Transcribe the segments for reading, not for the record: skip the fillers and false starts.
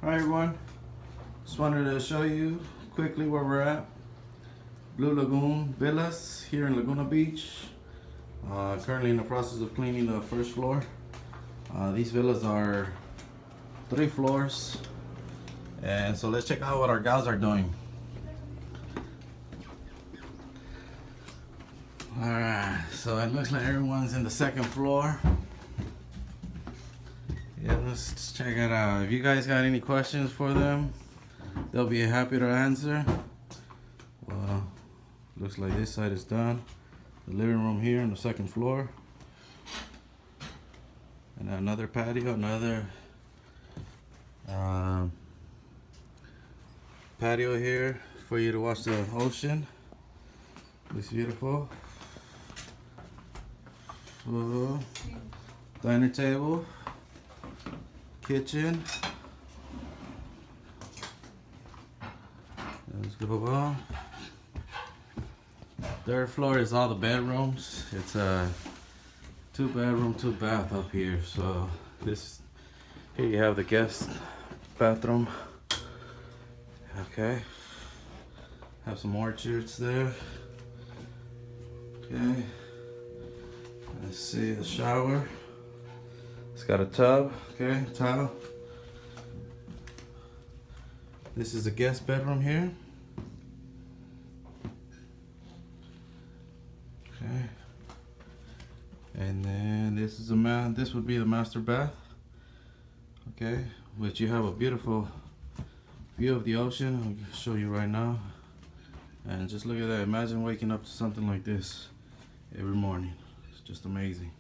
Hi everyone, just wanted to show you quickly where we're at. Blue Lagoon Villas here in Laguna Beach. Currently in the process of cleaning the first floor. These villas are 3 floors, and so let's check out what our gals are doing. Alright, so it looks like everyone's in the 2nd floor. Yeah, let's check it out. If you guys got any questions for them, they'll be happy to answer. Well, looks like this side is done. The living room here on the 2nd floor. And another patio, another patio here for you to watch the ocean. Looks beautiful. So, dining table. Kitchen. Let's go on. 3rd floor is all the bedrooms. It's a 2-bedroom, 2-bath up here. So here you have the guest bathroom. Okay. Have some orchards there. Okay. Let's see the shower. It's got a tub, okay, towel. This is the guest bedroom here. Okay. And then this is this would be the master bath. Okay, which you have a beautiful view of the ocean. I'll show you right now. And just look at that. Imagine waking up to something like this every morning. It's just amazing.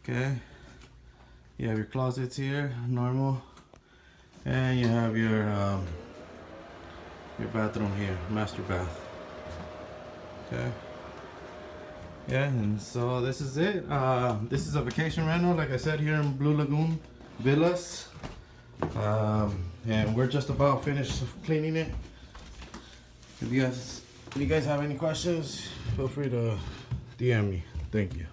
Okay. You have your closets here, normal, and you have your bathroom here, master bath. Okay. Yeah, and so this is it. This is a vacation rental, like I said, here in Blue Lagoon Villas, and we're just about finished cleaning it. If you guys have any questions, feel free to DM me. Thank you.